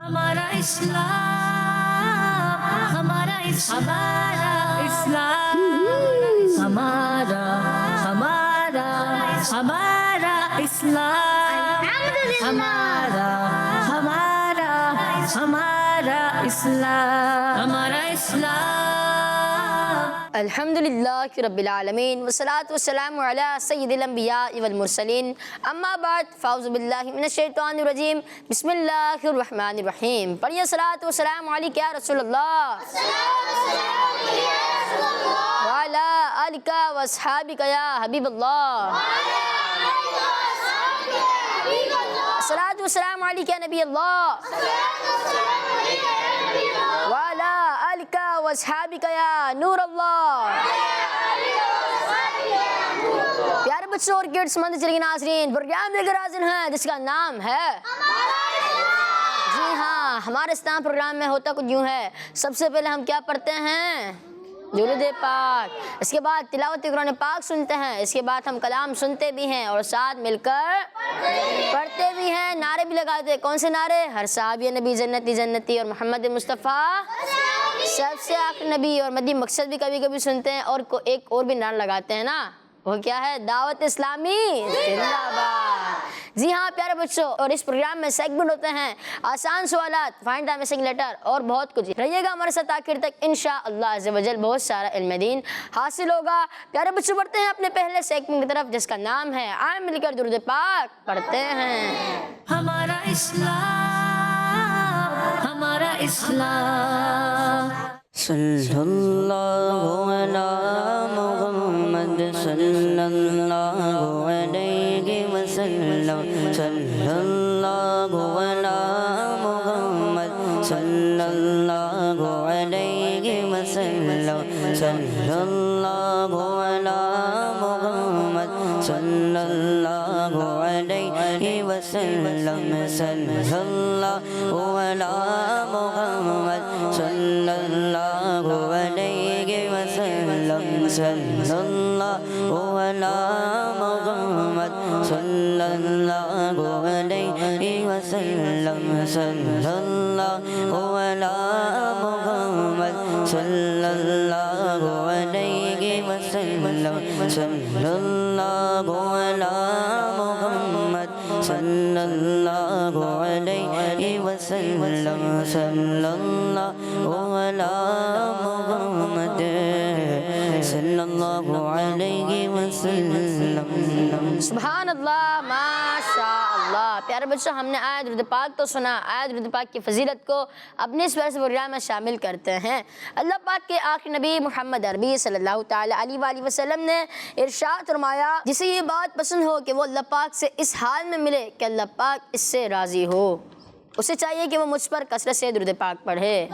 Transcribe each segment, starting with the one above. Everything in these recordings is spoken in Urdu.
ہمارا اسلام، ہمارا اسلام، ہمارا ہمارا اسلام، ہمارا اسلام، ہمارا اسلام۔ الحمدللہ رب العالمین والصلاة والسلام علی سید الانبیاء والمرسلین، اما بعد فاعوذ باللہ من الشیطان الرجیم، بسم اللہ الرحمن الرحیم۔ پڑھیے الصلاۃ والسلام علیک یا رسول اللہ وعلی آلک واصحابک یا حبیب اللہ، الصلاۃ والسلام علیک یا نبی اللہ وعلی آلک واصحابک یا نور اللہ۔ پیارے بچوں اور کڈس مند چلے ناظرین، پروگرام لے کر حاضر ہیں جس کا نام ہے، جی ہاں، ہمارے اسلام پروگرام میں ہوتا کچھ یوں ہے۔ سب سے پہلے ہم کیا پڑھتے ہیں؟ درود پاک۔ اس کے بعد تلاوت قرآن پاک سنتے ہیں، اس کے بعد ہم کلام سنتے بھی ہیں اور ساتھ مل کر پڑھتے بھی ہیں، نعرے بھی لگاتے ہیں۔ کون سے نعرے؟ ہر صحابی نبی جنتی جنتی اور محمد مصطفیٰ سب سے آخر نبی، اور مدی مقصد بھی کبھی کبھی سنتے ہیں، اور ایک اور بھی نعرہ لگاتے ہیں نا، وہ کیا ہے؟ دعوت اسلامی زندہ باد۔ جی ہاں پیارے بچوں، اور اس پروگرام میں سیگمنٹ ہوتے ہیں آسان سوالات، فائنڈ دا مسنگ لیٹر اور بہت کچھ۔ رہیے گا ہمارے ساتھ آخر تک، انشاءاللہ عز و جل بہت سارا علم دین حاصل ہوگا۔ پیارے بچوں بڑھتے ہیں اپنے پہلے سیگمنٹ کی طرف جس کا نام ہے آئیں مل کر درود پاک پڑھتے ہیں۔ ہمارا اسلام، ہمارا اسلام۔ صلی اللہ علی محمد صلی اللہ علیہ وسلم، صلی اللہ علی محمد صلی اللہ علیہ وسلم، صلی اللہ علی محمد صلی اللہ علیہ وسلم، صلی اللہ علی محمد صلی اللہ علیہ وسلم، صلی اللہ علی محمد صلی اللہ علیہ وسلم، صلی اللہ علی محمد صلی اللہ علیہ وسلم، صلی اللہ علی محمد صلی اللہ علیہ وسلم، صلی اللہ علی محمد صلی اللہ علیہ وسلم۔ سبحان اللہ، ماشاء اللہ۔ پیارے بچوں، ہم نے آیت درود پاک تو سنا، آیت درود پاک کی فضیلت کو اپنے اس ویسے پروگرام میں شامل کرتے ہیں۔ اللہ پاک کے آخری نبی محمد عربی صلی اللہ تعالیٰ علیہ وآلہ وسلم نے ارشاد فرمایا، جسے یہ بات پسند ہو کہ وہ اللہ پاک سے اس حال میں ملے کہ اللہ پاک اس سے راضی ہو، اسے چاہیے کہ وہ مجھ پر کثرت سے درود پاک پڑھے۔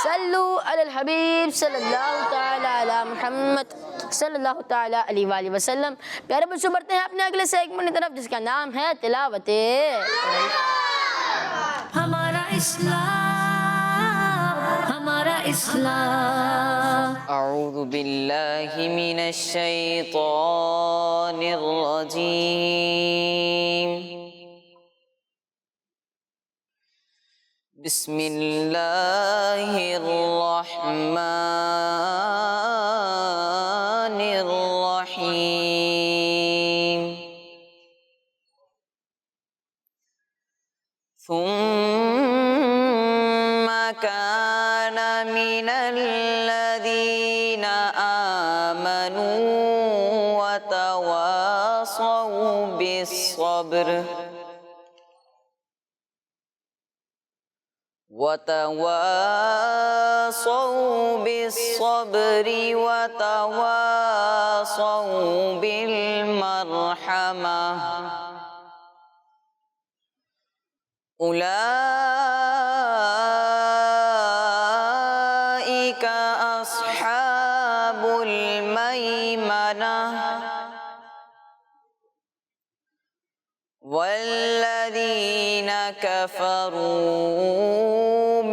صلو علی الحبیب صلی اللہ تعالیٰ علی محمد صلی اللہ تعالیٰ علیہ وآلہ وسلم۔ پیارے بچوں بڑھتے ہیں اپنے اگلے سیگمنٹ کی طرف جس کا نام ہے تلاوت۔ ہمارا اسلام، ہمارا اسلام۔ اعوذ باللہ من الشیطان الرجیم، بسم اللہ الرحمن الرحیم۔ ثم كان من الذين آمنوا وتواصوا بالصبر وتواصوا بالمرحمة، أولئك أصحاب الميمنة، والذين كفروا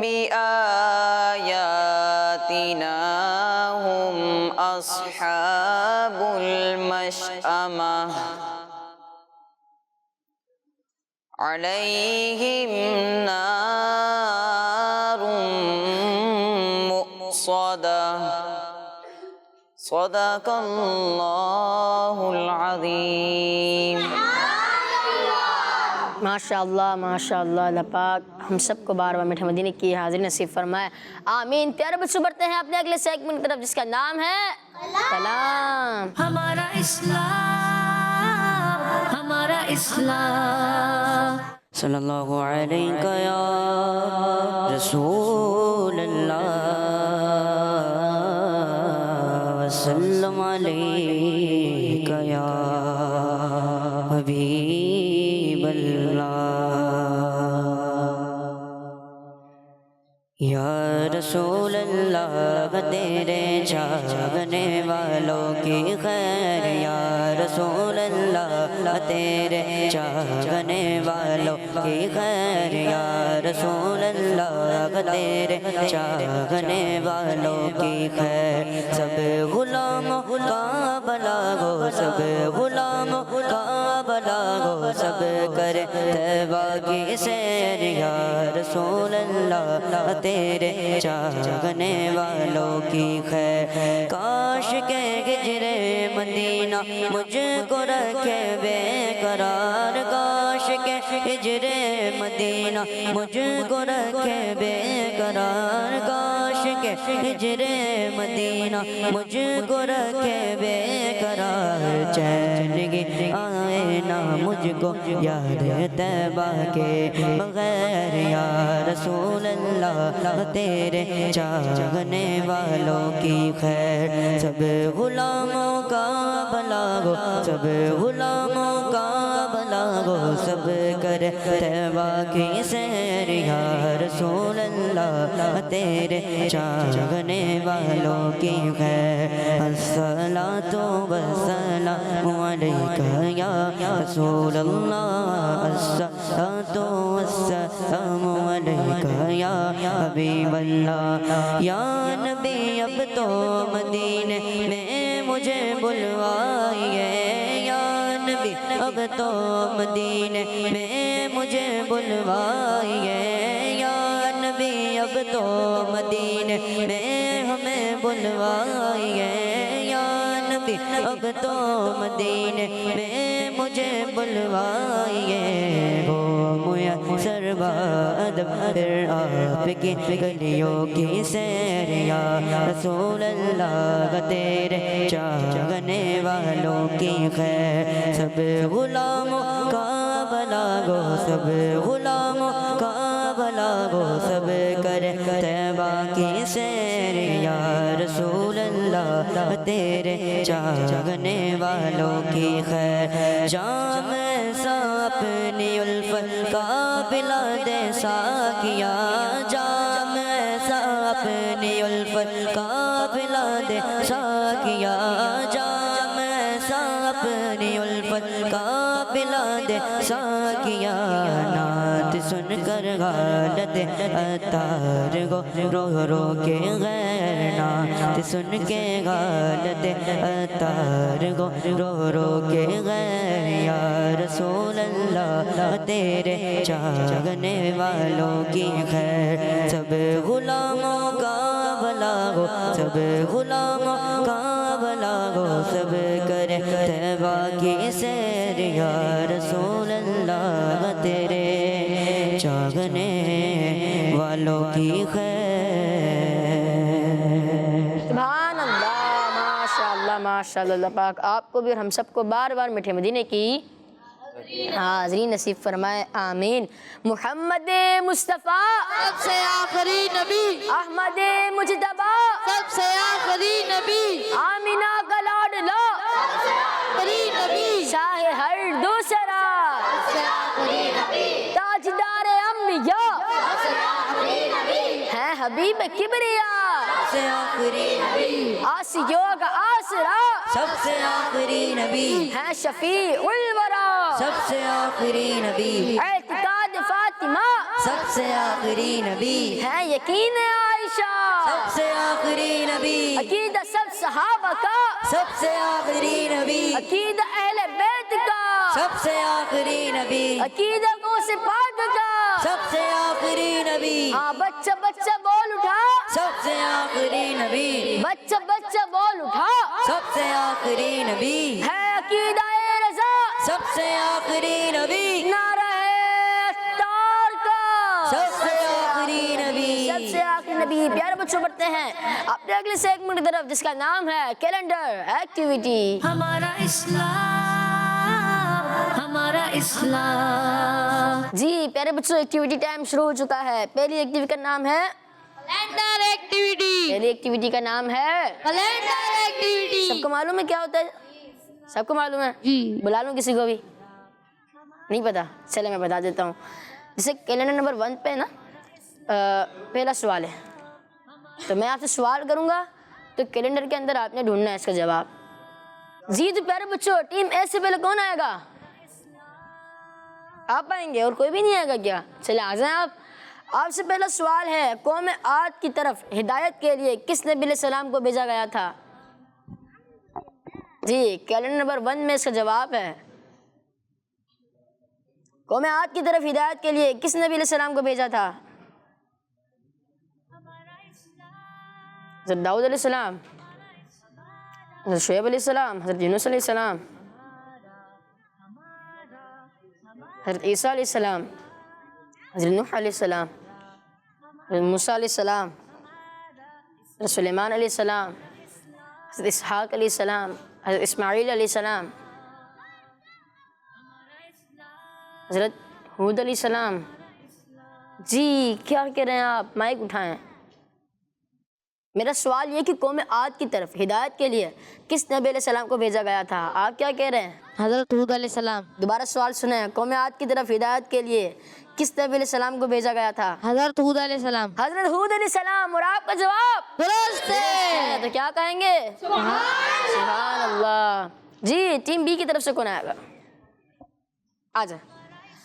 بآياتنا هم أصحاب المشأمة، عليهم صدق اللہ العظیم۔ ماشاءاللہ ماشاءاللہ، اللہ پاک ہم سب کو بار بار میٹھے مدینے کی حاضری نصیب فرمائے، آمین۔ پیارے بچوں بڑھتے ہیں اپنے اگلے سیگمنٹ کی طرف جس کا نام ہے کلام۔ ہمارا اسلام، ہمارا اسلام، صلی اللہ علیہ یا رسول اللہ وسلم علیہ یا حبیب اللہ۔ یا رسول اللہ تیرے چاہنے والوں کی خیر، یا رسول اللہ تیرے چاہنے والوں کی خیر، یا رسول اللہ تیرے چاہنے والوں کی خیر۔ سب غلاموں کا بھلا ہو، سب غلاموں کا بھلا ہو، سب کرے طیبہ کی سیر، یا رسول اللہ تیرے چاہنے والوں کی خیر۔ کاش کے ہجرے مدینہ مجھ کو رکھے بے قرار، کاش کے ہجرے مدینہ مجھ کو رکھے بے قرار، کاش کے ہجرے مدینہ مجھ کو رکھے بے قرار۔ چین کی آئے نہ مجھ کو یاد طیبہ کے بغیر، یا رسول اللہ تیرے چاہنے والوں کی خیر۔ سب غلاموں کا بھلا ہو، سب غلاموں کا بھلا ہو، سب کرے طیبہ کی سیر، یا رسول اللہ تیرے چاہنے والوں کی خیر۔ الصلاۃ والسلام علیک یا رسول اللہ، الصلاۃ والسلام علیک یا حبیب اللہ۔ یا نبی اب تو مدینے میں مجھے بلوائیے، یا نبی اب تو مدینے میں مجھے بلوائیے، یا نبی اب تو مدینے میں ہمیں بلوائیے، یا نبی اب تو مدینے میں مجھے بلوائیے۔ ہو میسر بادب پھر آپ کی گلیوں کی سیر، یا رسول اللہ تیرے چاہنے والوں کی خیر۔ سب غلاموں کا بھلا ہو، سب غلاموں کا بھلا ہو، سب کرے طیبہ کی سیر، یا رسول اللہ تیرے چاہنے والوں کی خیر۔ جام ایسا اپنی الفت کا پلا دے ساقیا، جام ایسا اپنی الفت کا پلا دے ساقیا، جام ایسا اپنی الفت کا پلا دے ساقیا۔ نعت سن کر حالت عطار کو رو رو کے غیر، نعت سن کے حالت عطار کو رو رو کے غیر، یا رسول اللہ تیرے چاہنے والوں کی خیر۔ سب غلاموں کا بھلا ہو، سب غلاموں کا بھلا ہو، سب کرے طیبہ کی سیر، یا رسول اللہ تیرے چاہنے والوں کی خیر۔ سبحان اللہ، ماشاءاللہ ماشاءاللہ، اللہ پاک آپ کو بھی اور ہم سب کو بار بار میٹھے مدینے کی حاضری نصیب فرمائے، آمین۔ محمد مصطفیٰ سب سے آخری نبی، احمد مجتبیٰ سب سے آخری نبی، آمینہ کا لاڈلا آخری نبی، شاہ ہر دوسرا سب سے آخری نبی، تاجدار انبیاء ہے حبیب کبریا، سب سے آخری نبی، آسیوں کا آسرا سب سے آخری نبی، ہے شفیع الورا، سب سے آخری نبی، اعتقاد فاطمہ سب سے آخری نبی، ہے یقین عائشہ، سب سے آخری نبی، عقیدہ سب صحابہ کا، سب سے آخری نبی، عقیدہ اہل بیت کا، سب سے آخری نبی، عقیدہ کو سے پاک کا، سب سے آخری نبی، ہاں بچہ بچہ بول اٹھا، سب سے آخری نبی بچہ بچہ بول اٹھا سب سے آخری نبی ہے عقیدہ رضا سب سے آخری نبی نعرہ اختار کا سب سے آخری نبی سب سے آخری نبی. پیارے بچوں پڑھتے ہیں اپنے اگلے سیگمنٹ کی طرف جس کا نام ہے کیلنڈر ایکٹیویٹی. ہمارا اسلام ہمارا اسلام. جی پیارے بچوں ایکٹیویٹی ٹائم شروع ہو چکا ہے. پہلی ایکٹیویٹی کا نام ہے کیلنڈر ایکٹیویٹی. پہلی ایکٹیویٹی کا نام ہے کیلنڈر ایکٹیویٹی. سب کو معلوم ہے کیا ہوتا ہے؟ سب کو معلوم ہے؟ بلا لوں کسی کو بھی نہیں پتا؟ چلے میں بتا دیتا ہوں. جیسے کیلنڈر نمبر 1 پہ نا پہلا سوال ہے تو میں آپ سے سوال کروں گا تو کیلنڈر کے اندر آپ نے ڈھونڈنا ہے اس کا جواب. جی تو پیارے بچوں ٹیم اے سے پہلے کون آئے گا؟ آپ آئیں گے اور کوئی بھی نہیں آئے گا کیا؟ چلے آ جائیں آپ. آپ سے پہلا سوال ہے قوم عاد کی طرف ہدایت کے لیے کس نبی علیہ السلام کو بھیجا گیا تھا؟ جی کیلنڈر نمبر 1 میں اس کا جواب ہے قوم عاد کی طرف ہدایت کے لیے کس نبی علیہ السلام کو بھیجا تھا؟ حضرت داؤد علیہ السلام، حضرت شعیب علیہ السلام، حضرت یونس علیہ السلام، حضرت عیسیٰ علیہ السلام، حضرت نوح علیہ السلام، حضرت موسیٰ علیہ السلام، حضرت سلیمان علیہ السلام، حضرت اسحاق علیہ السلام، حضرت اسماعیل علیہ السلام، حضرت ہود علیہ السلام. جی کیا کہہ رہے ہیں آپ؟ مائک اٹھائیں. میرا سوال یہ کہ قوم عاد کی طرف ہدایت کے لیے کس نبی علیہ السلام کو بھیجا گیا تھا؟ آپ کیا کہہ رہے ہیں؟ حضرت ہود علیہ السلام. دوبارہ سوال سنیں. قوم عاد کی طرف ہدایت کے لیے کس نبی علیہ السلام کو بھیجا گیا تھا؟ حضرت ہود علیہ السلام. حضرت ہود علیہ السلام. اور آپ کا جواب درست ہے. تو کیا کہیں گے؟ سبحان اللہ. جی ٹیم بی کی طرف سے کون آئے گا؟ آجا.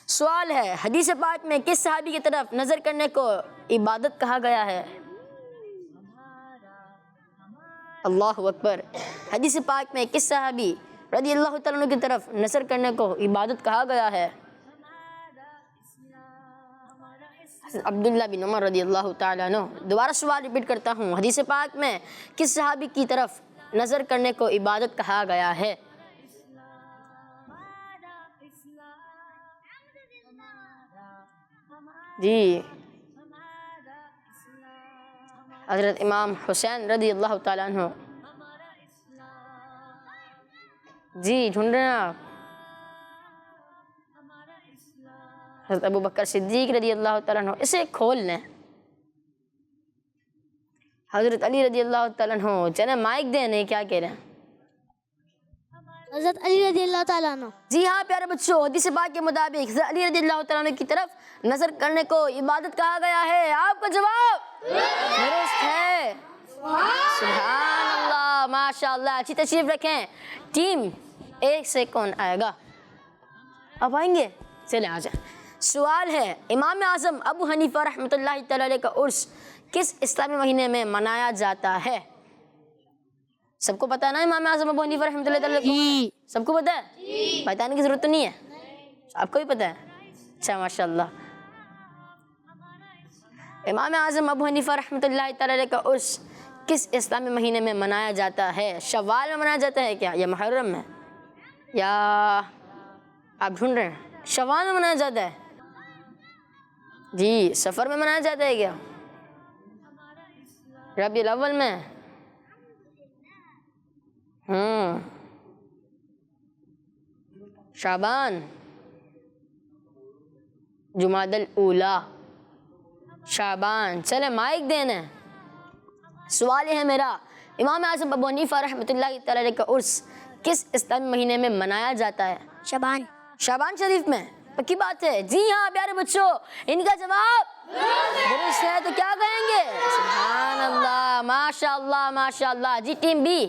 سوال ہے حدیث پاک میں کس صحابی کی طرف نظر کرنے کو عبادت کہا گیا ہے؟ اللہ اکبر. حدیث پاک میں کس صحابی رضی اللہ تعالیٰ عنہ کی طرف نظر کرنے کو عبادت کہا گیا ہے؟ عبداللہ بن عمر رضی اللہ تعالیٰ عنہ. دوبارہ سوال ریپیٹ کرتا ہوں. حدیث پاک میں کس صحابی کی طرف نظر کرنے کو عبادت کہا گیا ہے؟ جی حضرت امام حسین رضی اللہ تعالیٰ عنہ. جی ڈھونڈ رہے ہیں آپ؟ حضرت ابو بکر صدیق رضی اللہ تعالیٰ عنہ. اسے کھول لیں. حضرت علی رضی اللہ تعالیٰ عنہ. چلیں مائک دیں. نہیں کیا کہہ رہے ہیں؟ حضرت علی رضی اللہ تعالیٰ عنہ. جی ہاں پیارے بچوں حدیث پاک کے مطابق حضرت علی رضی اللہ تعالیٰ عنہ کی طرف نظر کرنے کو عبادت کہا گیا ہے. آپ کا جواب درست ہے. سبحان اللہ ماشاء اللہ. اچھی تشریف رکھیں. ٹیم ایک سے کون آئے گا؟ آپ آئیں گے؟ چلے آ جائیں. سوال ہے امام اعظم ابو حنیفہ رحمۃ اللہ تعالی علیہ کا عرس کس اسلامی مہینے میں منایا جاتا ہے؟ سب کو پتا ہے نا امام اعظم ابو حنیفہ رحمۃ اللہ تعالی کون؟ سب کو پتا ہے؟ بتانے کی ضرورت تو نہیں ہے. آپ کو بھی پتا ہے؟ اچھا ماشاء اللہ. امام اعظم ابو حنیفہ رحمۃ اللہ تعالی علیہ کا عرس کس اسلامی مہینے میں منایا جاتا ہے؟ شوال میں منایا جاتا ہے کیا یا محرم میں یا آپ ڈھونڈ رہے ہیں؟ شوال میں منایا جاتا ہے. جی سفر میں منایا جاتا ہے کیا؟ ربیع الاول میں؟ شعبان، جمادی الاولیٰ، شعبان. چلے مائک دینا. سوال یہ ہے میرا امام اعظم ابو حنیفہ رحمۃ اللہ تعالی علیہ کا عرس کس اسلامی مہینے میں منایا جاتا ہے؟ شعبان. شعبان شریف میں. پکی بات ہے. جی ہاں پیارے بچوں ان کا جواب درست ہے. تو کیا کہیں گے؟ سبحان اللہ ماشاء اللہ ماشاء اللہ. جی ٹیم بی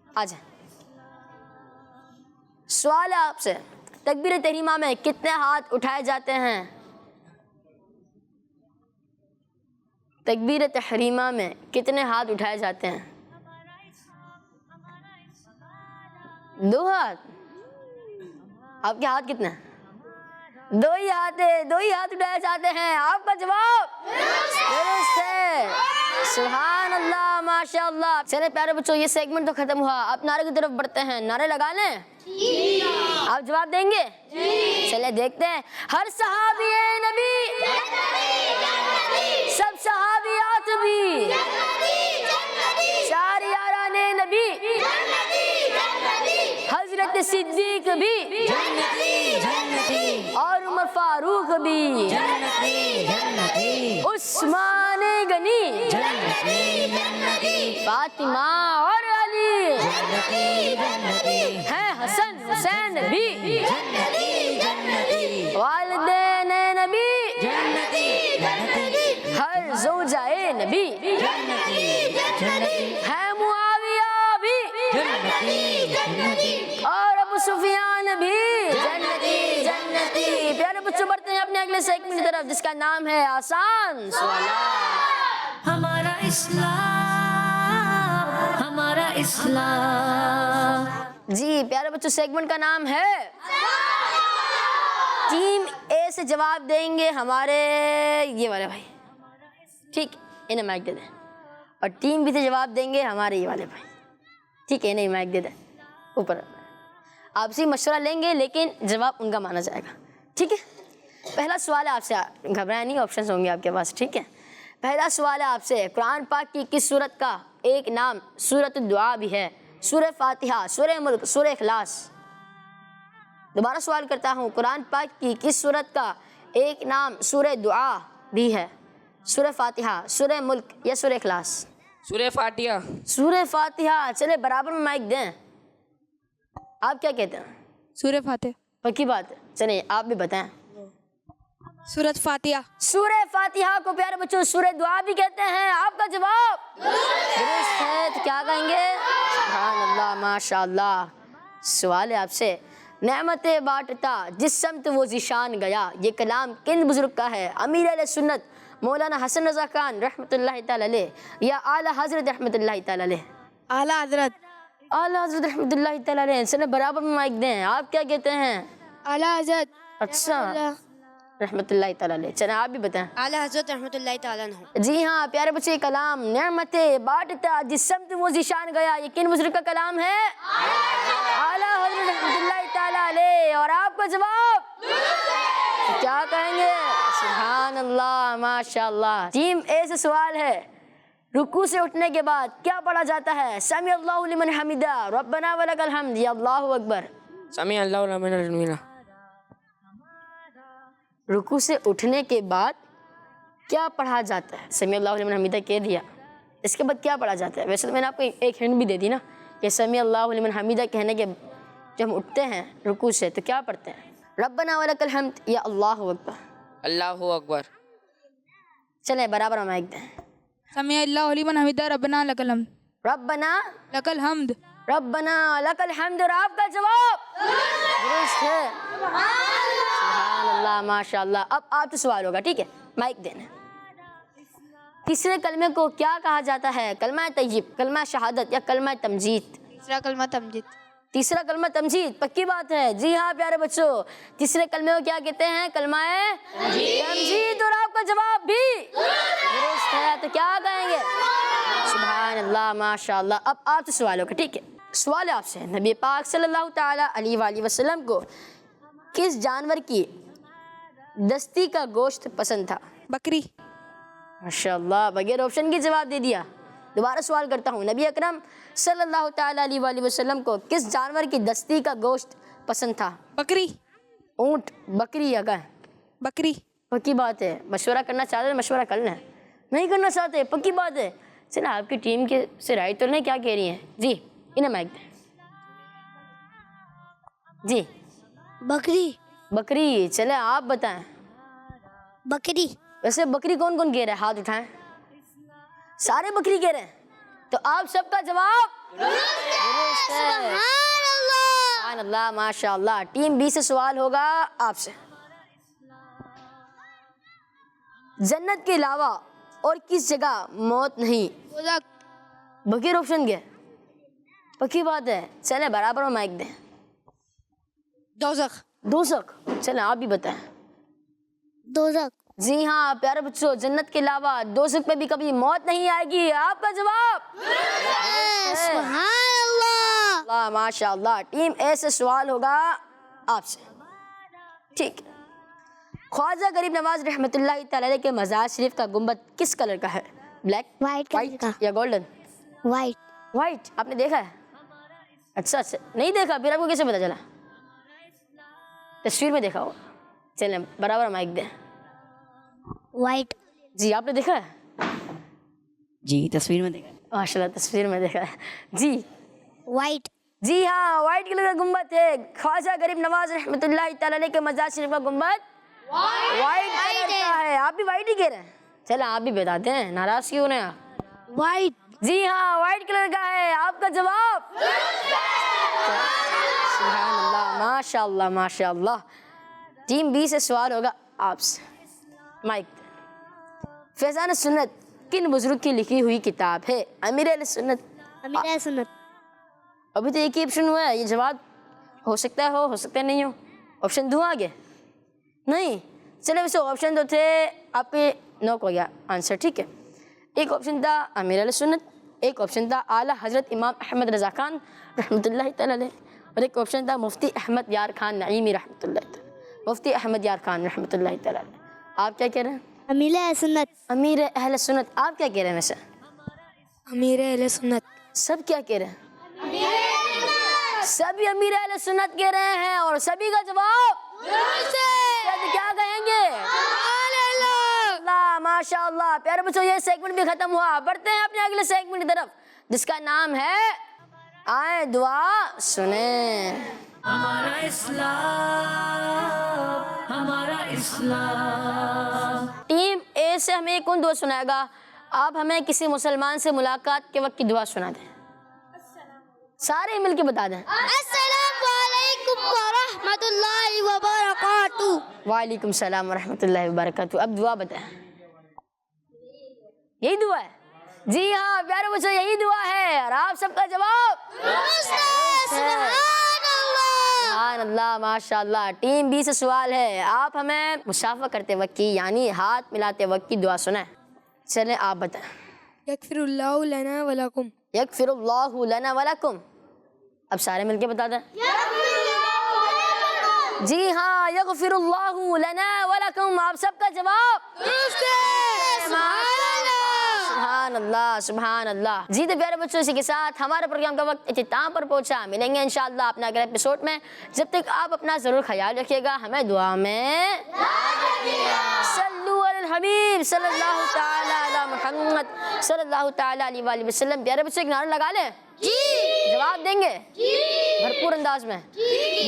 آ جائیں. سوال ہے آپ سے تکبیر تحریمہ میں کتنے ہاتھ اٹھائے جاتے ہیں؟ تکبیر تحریمہ میں کتنے ہاتھ اٹھائے جاتے ہیں؟ 2 ہاتھ. آپ کے ہاتھ کتنے ہیں؟ 2 ہی ہاتھ ہے. 2 ہی ہاتھ اٹھائے جاتے ہیں. آپ کا جواب درست ہے. سبحان اللہ ماشاء اللہ. چلے پیارے بچوں یہ سیگمنٹ تو ختم ہوا. آپ نعرے کی طرف بڑھتے ہیں. نعرے لگا لیں؟ آپ جواب دیں گے؟ چلے دیکھتے ہیں. ہر صحابی نبی سب صحابیات بھی چار یاران نبی حضرت صدیق بھی اور عمر فاروق بھی عثمان غنی فاطمہ اور علی ہیں حسن حسین بھی والدین نبی ہر زوجائے نبی ہے معاویہ بھی اور ابو سفیان بھی جنتی جنتی. پیارے بچوں بڑھتے ہیں اپنے اگلے سیگمنٹ کی طرف جس کا نام ہے آسان سوالات. ہمارا اسلام ہمارا اسلام. جی پیارے بچوں سیگمنٹ کا نام ہے ٹیم اے سے جواب دیں گے ہمارے یہ والے بھائی. ٹھیک انہیں مائک دے دیں. اور ٹیم بی سے جواب دیں گے ہمارے یہ والے بھائی. ٹھیک ہے انہیں مائک دے دیں. اوپر آپ سے مشورہ لیں گے لیکن جواب ان کا مانا جائے گا. ٹھیک ہے. پہلا سوال ہے آپ سے. گھبرائیں نہیں آپشنز ہوں گے آپ کے پاس. ٹھیک ہے. پہلا سوال ہے آپ سے. قرآن پاک کی کس سورت کا ایک نام سورۃ الدعاء بھی ہے؟ سورہ فاتحہ، سورہ ملک، سورہ اخلاص. دوبارہ سوال کرتا ہوں. قرآن پاک کی کس سورت کا ایک نام سورہ دعا بھی ہے؟ سورہ فاتحہ، سورہ ملک یا سورہ اخلاص؟ سورہ فاتحہ. سورہ فاتحہ. چلے برابر میں مائک دیں. آپ کیا کہتے ہیں؟ سورہ فاتح. پکی بات ہے. چلیں آپ بھی بتائیں. سورۃ فاتحہ. سورہ فاتحہ کو پیارے بچوں سورہ دعا بھی کہتے ہیں. آپ کا جواب درست ہے. تو کیا کہیں گے؟ سبحان اللہ ماشاء اللہ. سوال ہے آپ سے. نعمت بانٹتا جس سمت وہ ذیشان گیا، یہ کلام کن بزرگ کا ہے؟ امیر اہل سنت مولانا حسن رضا خان رحمۃ اللہ تعالی علیہ یا اعلیٰ حضرت رحمۃ اللہ تعالی علیہ؟ اعلیٰ حضرت. اعلیٰ حضرت رحمۃ اللہ تعالی علیہ. چلے برابر میں مائک دیں. آپ کیا کہتے ہیں؟ اعلیٰ حضرت. اچھا رحمۃ اللہ تعالی علیہ. چلیں آپ بھی بتائیں. اعلیٰ حضرت رحمۃ اللہ تعالیٰ عنہ. جی ہاں پیارے بچے کلام نعمت بانٹتا جس سمت وہ ذیشان گیا، یہ کن بزرگ کا کلام ہے؟ اعلیٰ حضرت رحمۃ اللہ تعالی علیہ. اور آپ کا جواب کیا کہیں گے؟ سبحان اللہ ماشاء اللہ. ٹیم اے سے سوال ہے. رکوع سے اٹھنے کے بعد کیا پڑھا جاتا ہے؟ سمیع اللہ لمن حمدہ، ربنا ولک الحمد یا اللہ اکبر. سمیع اللہ لمن حمدہ. رکوع سے اٹھنے کے بعد کیا پڑھا جاتا ہے؟ سمیع اللہ لمن حمدہ کہہ دیا. اس کے بعد کیا پڑھا جاتا ہے؟ ویسے تو میں نے آپ کو ایک ہنٹ بھی دے دی نا کہ سمیع اللہ لمن حمدہ کہنے کے جب ہم اٹھتے ہیں رکوع سے تو کیا پڑھتے ہیں؟ ربنا ولک الحمد یا اللہ اکبر. اللہ اکبر. چلیں برابر مائک دیں. سمیع اللہ لمن حمدہ ربنا لک الحمد. ربنا لک الحمد. ربنا لک الحمد. اور آپ کا جواب درست ہے. سبحان اللہ ماشاء اللہ. اب آپ سے سوال ہوگا. ٹھیک ہے مائک دینا. تیسرے کلمے کو کیا کہا جاتا ہے؟ کلمہ طیب، کلمہ شہادت یا کلمہ تمجید؟ تیسرا کلمہ تمجید. تیسرا کلمہ تمجید. پکی بات ہے. جی ہاں پیارے بچوں تیسرے کلمے کو کیا کہتے ہیں؟ کلمہ تمجید. اور آپ کا جواب بھی درست ہے. تو کیا کہیں گے؟ سبحان اللہ ماشاء اللہ. اب آپ سے سوال ہوگا. ٹھیک ہے سوال ہے آپ سے. نبی پاک صلی اللہ تعالیٰ علیہ وآلہ وسلم کو کس جانور کی دستی کا گوشت پسند تھا؟ بکری. ماشاء اللہ بغیر آپشن کی جواب دے دیا. دوبارہ سوال کرتا ہوں. نبی اکرم صلی اللہ تعالیٰ علیہ وآلہ وسلم کو کس جانور کی دستی کا گوشت پسند تھا؟ بکری. اونٹ، بکری یا گائے؟ بکری. پکی بات ہے. مشورہ کرنا چاہتے ہیں مشورہ کر لیں. نہیں کرنا چاہتے پکی بات ہے. چلیں آپ کی ٹیم کے سے رائے تو نہیں کیا کہہ رہی ہیں؟ جی انہیں مائک دیں. جی بکری. بکری. چلیں آپ بتائیں. بکری. ویسے بکری کون کون کہہ رہے ہیں؟ ہاتھ اٹھائیں. سارے بکری کہہ رہے ہیں. تو آپ سب کا جواب درست ہے. سبحان اللہ ماشاء اللہ. ٹیم بی سے سوال ہوگا آپ سے. جنت کے علاوہ اور کس جگہ موت نہیں؟ بغیر آپشن کے. پکی بات ہے. چلیں برابر میں مائک دیں. دوزخ. دوزخ. چلیں آپ بھی بتائیں. دوزخ. جی ہاں پیارے بچوں، جنت کے علاوہ دوزخ میں بھی کبھی موت نہیں آئے گی. آپ کا جواب؟ سبحان اللہ. اللہ ماشاء اللہ. ٹیم اے سے سوال ہوگا آپ سے. ٹھیک ہے. خواجہ غریب نواز رحمۃ اللہ تعالی علیہ کے مزار شریف کا گنبد کس کلر کا ہے؟ بلیک، وائٹ کلر کا. یا گولڈن؟ وائٹ. وائٹ. آپ نے دیکھا ہے؟ اچھا نہیں دیکھا، پھر آپ کو کیسے پتا چلا؟ تصویر میں دیکھا ہو. چلیں برابر مائک دیں. وائٹ. جی آپ نے دیکھا ہے؟ جی تصویر میں دیکھا. ماشاء اللہ تصویر میں دیکھا ہے. جی وائٹ. جی ہاں وائٹ کلر کا گنبد ہے. خواجہ غریب نواز رحمۃ اللہ تعالی علیہ کے مزار شریف کا گنبد وائٹ کلر کا ہے. آپ بھی وائٹ ہی کہہ رہے ہیں. چلیں آپ بھی بتاتے ہیں، ناراض کیوں ہیں آپ؟ وائٹ. جی ہاں وائٹ کلر کا ہے. آپ کا جواب؟ سبحان اللہ ماشاء اللہ ماشاء اللہ. ٹیم بی سے سوال ہوگا آپ سے. مائک. فیضان سنت کن بزرگ کی لکھی ہوئی کتاب ہے؟ امیر اہل سنت. امیر سنت. ابھی تو ایک ہی آپشن ہوا ہے. یہ جواب ہو سکتا ہو سکتا نہیں ہو. آپشن دوں آگے؟ نہیں. چلے ویسے آپشن تو تھے آپ کے نوک ہو گیا آنسر. ٹھیک ہے. ایک آپشن تھا امیر اہل سنت، ایک آپشن تھا اعلیٰ حضرت امام احمد رضا خان رحمۃ اللہ تعالی علیہ، اور ایک آپشن تھا مفتی احمد یار خان نعیمی رحمۃ اللہ تعالی. مفتی احمد یار خان رحمۃ اللہ تعالی علیہ. آپ کیا کہہ رہے ہیں؟ امیر سنت. امیر اہل سنت. آپ کیا کہہ رہے ہیں ویسے؟ امیر اہل سنت. سب کیا کہہ رہے ہیں؟ سبھی امیر اہل سنت کہہ رہے ہیں اور سبھی کا جواب کیا کہیں گے؟ اللہ ماشاء اللہ. پیارے بچوں یہ سیگمنٹ بھی ختم ہوا. بڑھتے ہیں اپنے اگلے سیگمنٹ کی طرف جس کا نام ہے آئیں دعا سنیں. ہمارا اسلام، ہمارا اسلام. ٹیم اے سے ہمیں کون دعا سنائے گا؟ آپ ہمیں کسی مسلمان سے ملاقات کے وقت کی دعا سنا دیں. سارے مل کے بتا دیں. السلام علیکم ورحمۃ اللہ وبرکاتہ. وعلیکم السلام ورحمۃ اللہ وبرکاتہ. اب دعا بتائیں. یہی دعا ہے؟ جی ہاں پیارے بچوں یہی دعا ہے. اور آپ سب کا جواب؟ سبحان اللہ ماشاء اللہ. ٹیم بی سے سوال ہے. آپ ہمیں مشافہ کرتے وقت کی یعنی ہاتھ ملاتے وقت کی دعا سنائیں. چلیں آپ بتائیں. یغفر اللہ لنا ولکم. یغفر اللہ لنا ولکم. اب سارے مل کے بتا دیں. جی ہاں یغفر اللہ لنا ولکم. آپ سب کا جواب؟ سبحان اللہ سبحان اللہ. جی تو پیارے بچوں اسی کے ساتھ ہمارے پروگرام کا وقت اختتام پر پہنچا. ملیں گے انشاءاللہ اپنے اگلے ایپیسوڈ میں. جب تک آپ اپنا ضرور خیال رکھیے گا. ہمیں دعا میں صلو علی الحبیب صلی اللہ تعالی علی محمد صلی اللہ تعالی علیہ وآلہ وسلم. پیارے بچوں ایک نعرہ لگا لیں. جواب دیں گے بھرپور انداز میں.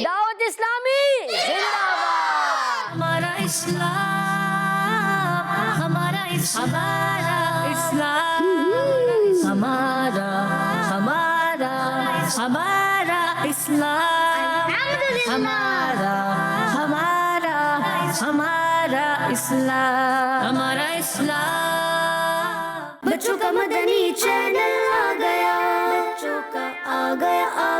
دعوت اسلامی زندہ باد. ہمارا اسلام، ہمارا اسلام، ہمارا ہمارا ہمارا اسلام، ہمارا ہمارا ہمارا اسلام، ہمارا اسلام. بچوں کا مدنی چینل آ گیا، بچوں کا آ گیا